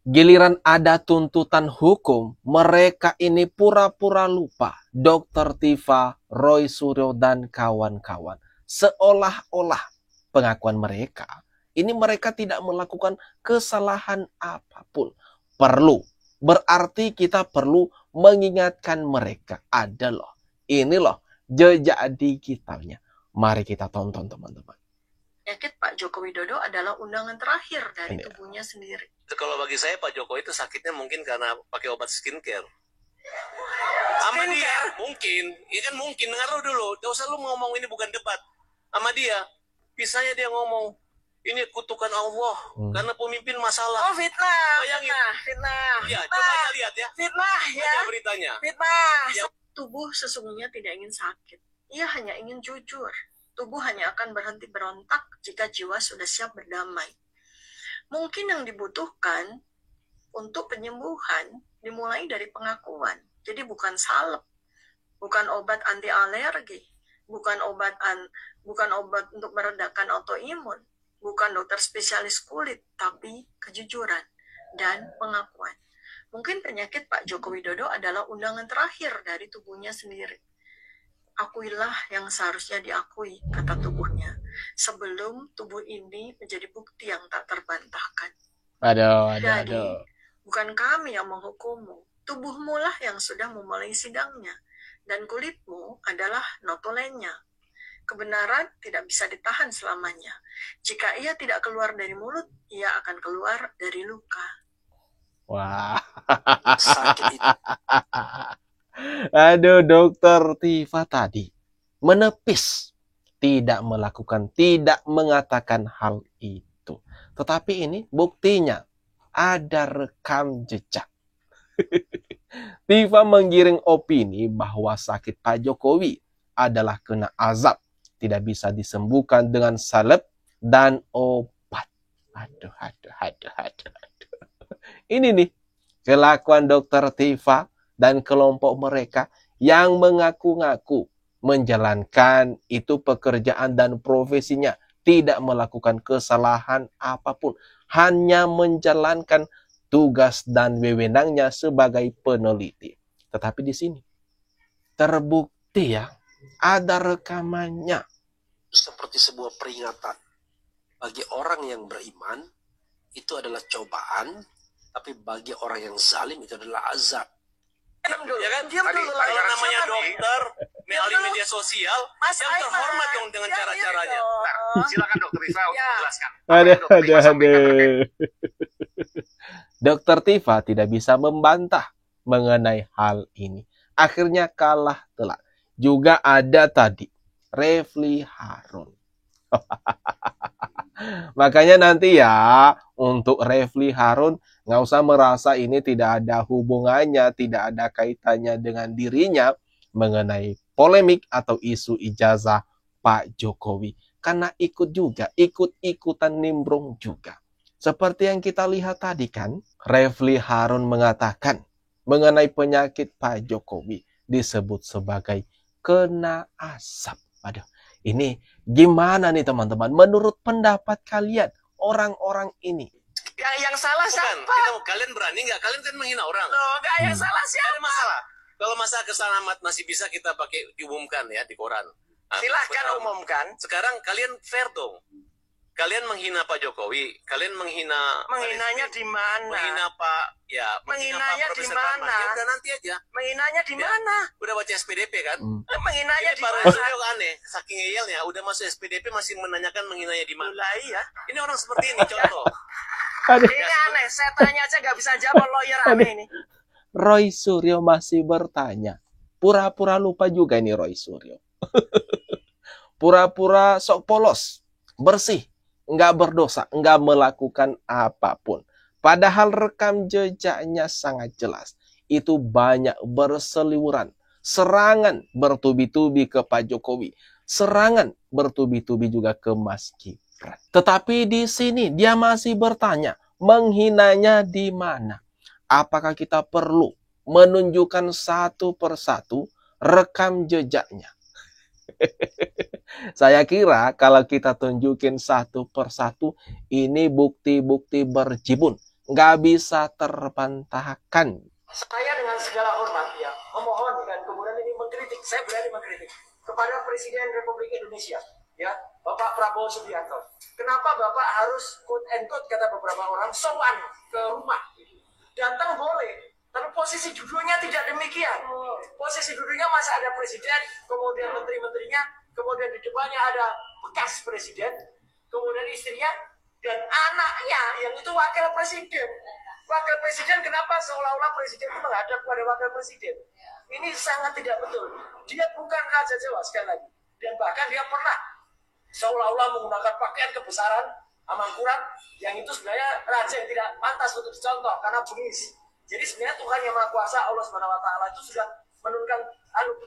Giliran ada tuntutan hukum, mereka ini pura-pura lupa. Dr. Tifa, Roy Suryo, dan kawan-kawan. Seolah-olah pengakuan mereka, ini mereka tidak melakukan kesalahan apapun. Berarti kita perlu mengingatkan mereka. Ada loh, ini loh jejak digitalnya. Mari kita tonton teman-teman. Penyakit Pak Joko Widodo adalah undangan terakhir dari tubuhnya sendiri. Kalau bagi saya Pak Jokowi itu sakitnya mungkin karena pakai obat skincare. Sama dia mungkin, ya kan mungkin. Dengar dulu, gak usah lu ngomong, ini bukan debat. Sama dia, bisanya dia ngomong, ini kutukan Allah karena pemimpin masalah. Oh, fitnah. Bayangin. Fitnah. Ya, coba lihat ya. Fitnah ya. Baca beritanya. Fitnah. Ya. Tubuh sesungguhnya tidak ingin sakit. Ia hanya ingin jujur. Tubuh hanya akan berhenti berontak jika jiwa sudah siap berdamai. Mungkin yang dibutuhkan untuk penyembuhan dimulai dari pengakuan. Jadi bukan salep, bukan obat anti alergi, bukan obat untuk meredakan autoimun, bukan dokter spesialis kulit, tapi kejujuran dan pengakuan. Mungkin penyakit Pak Joko Widodo adalah undangan terakhir dari tubuhnya sendiri. Akuilah yang seharusnya diakui, kata tubuhnya, sebelum tubuh ini menjadi bukti yang tak terbantahkan. Jadi, bukan kami yang menghukummu, tubuhmu lah yang sudah memulai sidangnya, dan kulitmu adalah notulennya. Kebenaran tidak bisa ditahan selamanya. Jika ia tidak keluar dari mulut, ia akan keluar dari luka. Wah. Sakit itu. Aduh, Dokter Tifa tadi menepis, tidak mengatakan hal itu. Tetapi ini buktinya, ada rekam jejak. Tifa menggiring opini bahwa sakit Pak Jokowi adalah kena azab, tidak bisa disembuhkan dengan salep dan obat. Aduh. Ini nih kelakuan Dokter Tifa dan kelompok mereka yang mengaku-ngaku menjalankan itu pekerjaan dan profesinya, tidak melakukan kesalahan apapun, hanya menjalankan tugas dan wewenangnya sebagai peneliti. Tetapi di sini terbukti ya, ada rekamannya. Seperti sebuah peringatan bagi orang yang beriman itu adalah cobaan, tapi bagi orang yang zalim itu adalah azab. Ya kan? Diam dulu lah. Kalau namanya dokter, melalui media sosial, yang terhormat dong dengan cara-caranya. Nah, silakan Dokter Tifa untuk menjelaskan. Aduh. Dokter Tifa tidak bisa membantah mengenai hal ini. Akhirnya kalah telak. Juga ada tadi Refli Harun. Makanya nanti ya, untuk Refli Harun, nggak usah merasa ini tidak ada hubungannya, tidak ada kaitannya dengan dirinya mengenai polemik atau isu ijazah Pak Jokowi. Karena ikut-ikutan nimbrung juga. Seperti yang kita lihat tadi kan, Refli Harun mengatakan mengenai penyakit Pak Jokowi disebut sebagai kena asap. Aduh, ini gimana nih teman-teman? Menurut pendapat kalian, orang-orang ini yang salah siapa? Kalian berani nggak? Kalian kan menghina orang. Loh, nggak yang salah siapa? Ada masalah. Kalau masalah kesalahan masih bisa kita pakai diumumkan ya di koran. Silahkan umumkan. Sekarang kalian fair dong. Kalian menghina Pak Jokowi, kalian menghinanya di mana? Menghina Pak, ya. Menghinanya di mana? Ya udah nanti aja. Menghinanya di mana? Udah baca SPDP kan? Menghinanya di mana? Aneh, saking ngeyelnya, udah masuk SPDP masih menanyakan menghinanya di mana? Iya. Ini orang seperti ini contoh. Ini aneh, saya tanya aja nggak bisa jawab, lawyer aneh ini. Roy Suryo masih bertanya. Pura-pura lupa juga ini Roy Suryo. Pura-pura sok polos, bersih, nggak berdosa, nggak melakukan apapun. Padahal rekam jejaknya sangat jelas. Itu banyak berseliweran. Serangan bertubi-tubi ke Pak Jokowi. Serangan bertubi-tubi juga ke Mas Gibran. Tetapi di sini dia masih bertanya, menghinanya di mana? Apakah kita perlu menunjukkan satu persatu rekam jejaknya? Saya kira kalau kita tunjukin satu persatu, ini bukti-bukti berjibun. nggak bisa terbantahkan. Saya dengan segala hormat ya memohon dan kemudian ini mengkritik, saya berani mengkritik kepada Presiden Republik Indonesia ya Bapak Prabowo Subianto. Kenapa Bapak harus quote and quote kata beberapa orang sowan ke rumah? Datang boleh, tapi posisi duduknya tidak demikian. Posisi duduknya masih ada presiden, kemudian menteri-menterinya, kemudian di depannya ada bekas presiden, kemudian istrinya dan anaknya yang itu wakil presiden. Wakil presiden kenapa seolah-olah presiden itu menghadap kepada wakil presiden? Ini sangat tidak betul. Dia bukan Raja Jawa sekali lagi. Dan bahkan dia pernah seolah-olah menggunakan pakaian kebesaran Amangkurat yang itu sebenarnya raja yang tidak pantas untuk dicontoh karena bengis. Jadi sebenarnya Tuhan yang Maha Kuasa Allah Subhanahu Wa Taala itu sudah menurunkan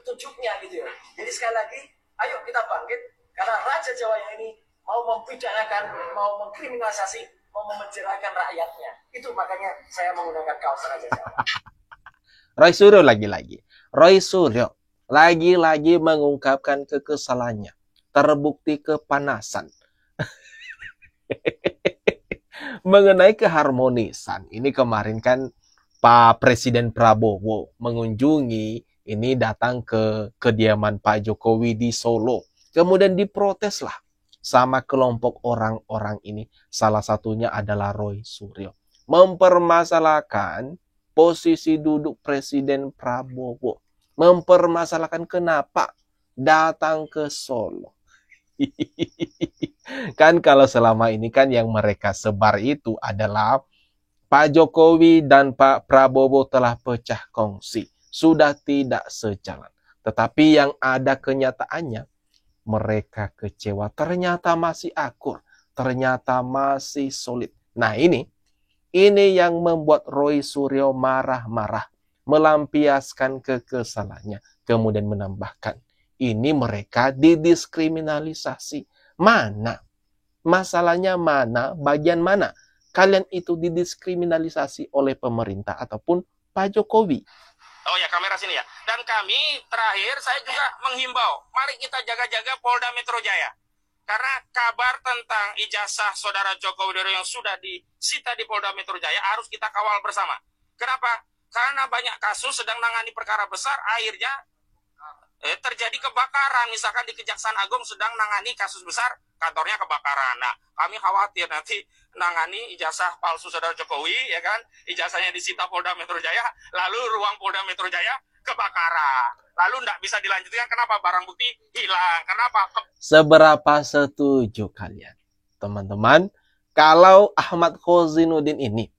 petunjuknya gitu ya. Jadi sekali lagi, ayo kita bangkit karena Raja Jawa yang ini mau mempidanakan, mau mengkriminalisasi, mau memenjarakan rakyatnya. Itu makanya saya menggunakan kaos Raja Jawa. Roy Suryo lagi-lagi. Roy Suryo lagi-lagi mengungkapkan kekesalannya. Terbukti kepanasan. Mengenai keharmonisan. Ini kemarin kan Pak Presiden Prabowo mengunjungi, ini datang ke kediaman Pak Jokowi di Solo. Kemudian diproteslah sama kelompok orang-orang ini. Salah satunya adalah Roy Suryo. Mempermasalahkan posisi duduk Presiden Prabowo. Mempermasalahkan kenapa datang ke Solo. Kan kalau selama ini kan yang mereka sebar itu adalah Pak Jokowi dan Pak Prabowo telah pecah kongsi. Sudah tidak sejalan. Tetapi yang ada kenyataannya, mereka kecewa. Ternyata masih akur. Ternyata masih solid. Nah ini yang membuat Roy Suryo marah-marah. Melampiaskan kekesalannya. Kemudian menambahkan, ini mereka didiskriminalisasi. Mana? Masalahnya mana? Bagian mana? Kalian itu didiskriminalisasi oleh pemerintah ataupun Pak Jokowi. Oh ya, kamera sini ya. Dan kami terakhir saya juga menghimbau, mari kita jaga-jaga Polda Metro Jaya. Karena kabar tentang ijazah saudara Joko Widodo yang sudah disita di Polda Metro Jaya harus kita kawal bersama. Kenapa? Karena banyak kasus sedang menangani perkara besar, akhirnya terjadi kebakaran. Misalkan di Kejaksaan Agung sedang menangani kasus besar, kantornya kebakaran. Nah, kami khawatir nanti nangani ijazah palsu saudara Jokowi, ya kan? Ijazahnya disita Polda Metro Jaya, lalu ruang Polda Metro Jaya kebakaran. Lalu tidak bisa dilanjutkan, kenapa? Barang bukti hilang. Kenapa? Seberapa setuju kalian, teman-teman, kalau Ahmad Khozinuddin ini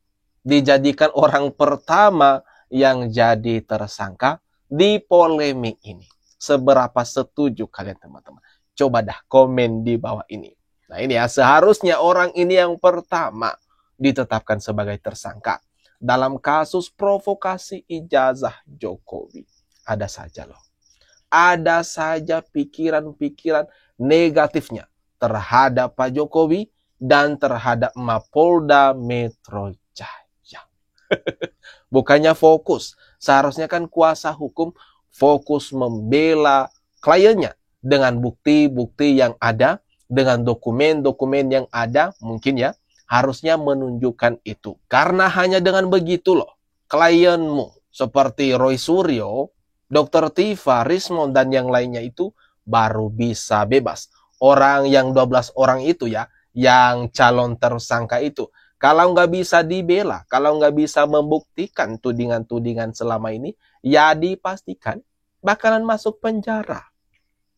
dijadikan orang pertama yang jadi tersangka di polemik ini? Seberapa setuju kalian, teman-teman? Coba dah komen di bawah ini. Nah ini ya, seharusnya orang ini yang pertama ditetapkan sebagai tersangka dalam kasus provokasi ijazah Jokowi. Ada saja loh. Ada saja pikiran-pikiran negatifnya terhadap Pak Jokowi dan terhadap Mapolda Metro Jaya. Bukannya fokus. Seharusnya kan kuasa hukum fokus membela kliennya dengan bukti-bukti yang ada, dengan dokumen-dokumen yang ada, mungkin ya, harusnya menunjukkan itu. Karena hanya dengan begitu loh, klienmu seperti Roy Suryo, Dr. Tifa, Rismon, dan yang lainnya itu baru bisa bebas. Orang yang 12 orang itu ya, yang calon tersangka itu, kalau nggak bisa dibela, kalau nggak bisa membuktikan tudingan-tudingan selama ini, ya dipastikan bakalan masuk penjara.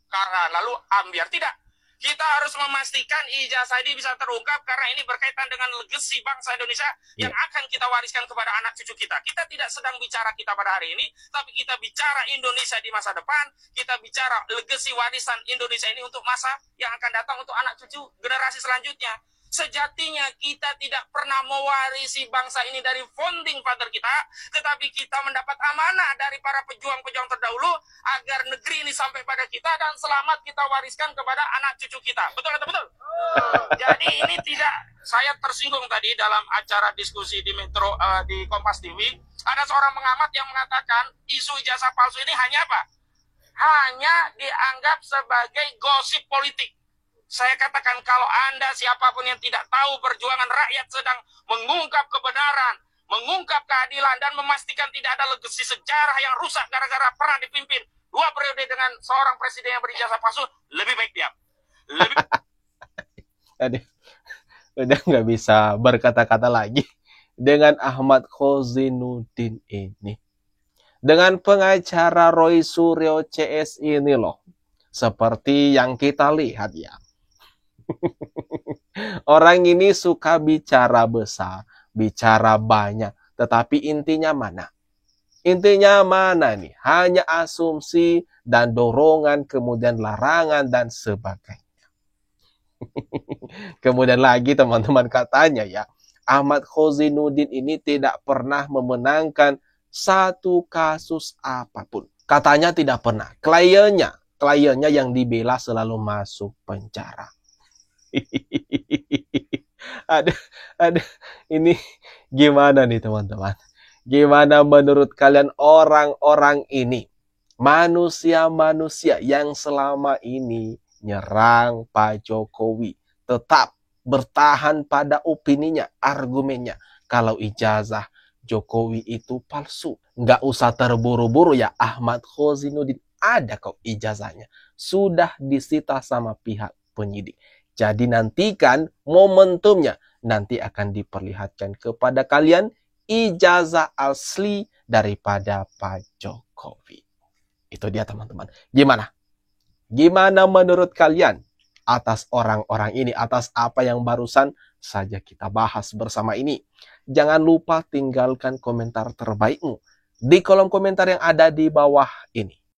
Karena lalu ambiar tidak. Kita harus memastikan ijazah ini bisa terungkap karena ini berkaitan dengan legasi bangsa Indonesia yang akan kita wariskan kepada anak cucu kita. Kita tidak sedang bicara kita pada hari ini, tapi kita bicara Indonesia di masa depan. Kita bicara legasi warisan Indonesia ini untuk masa yang akan datang, untuk anak cucu generasi selanjutnya. Sejatinya kita tidak pernah mewarisi bangsa ini dari founding father kita, tetapi kita mendapat amanah dari para pejuang-pejuang terdahulu agar negeri ini sampai pada kita dan selamat kita wariskan kepada anak cucu kita. Betul atau betul? Jadi ini tidak, saya tersinggung tadi dalam acara diskusi di Metro di Kompas TV, ada seorang pengamat yang mengatakan isu ijazah palsu ini hanya apa? Hanya dianggap sebagai gosip politik. Saya katakan kalau Anda siapapun yang tidak tahu perjuangan rakyat sedang mengungkap kebenaran, mengungkap keadilan, dan memastikan tidak ada legasi sejarah yang rusak gara-gara pernah dipimpin 2 periode dengan seorang presiden yang berijazah palsu, lebih baik diam. Aduh, udah nggak bisa berkata-kata lagi dengan Ahmad Khozinuddin ini. Dengan pengacara Roy Suryo CS ini loh. Seperti yang kita lihat ya. Orang ini suka bicara besar, bicara banyak, tetapi intinya mana? Intinya mana nih? Hanya asumsi dan dorongan, kemudian larangan dan sebagainya. Kemudian lagi teman-teman katanya ya, Ahmad Khozinuddin ini tidak pernah memenangkan satu kasus apapun. Katanya tidak pernah. Kliennya yang dibela selalu masuk penjara. Aduh, ini gimana nih teman-teman? Gimana menurut kalian orang-orang ini? Manusia-manusia yang selama ini nyerang Pak Jokowi. Tetap bertahan pada opininya, argumennya. Kalau ijazah Jokowi itu palsu. Nggak usah terburu-buru ya, Ahmad Khozinuddin ada kok ijazahnya. Sudah disita sama pihak penyidik. Jadi nantikan momentumnya. Nanti akan diperlihatkan kepada kalian ijazah asli daripada Pak Jokowi. Itu dia teman-teman. Gimana menurut kalian atas orang-orang ini, atas apa yang barusan saja kita bahas bersama ini? Jangan lupa tinggalkan komentar terbaikmu di kolom komentar yang ada di bawah ini.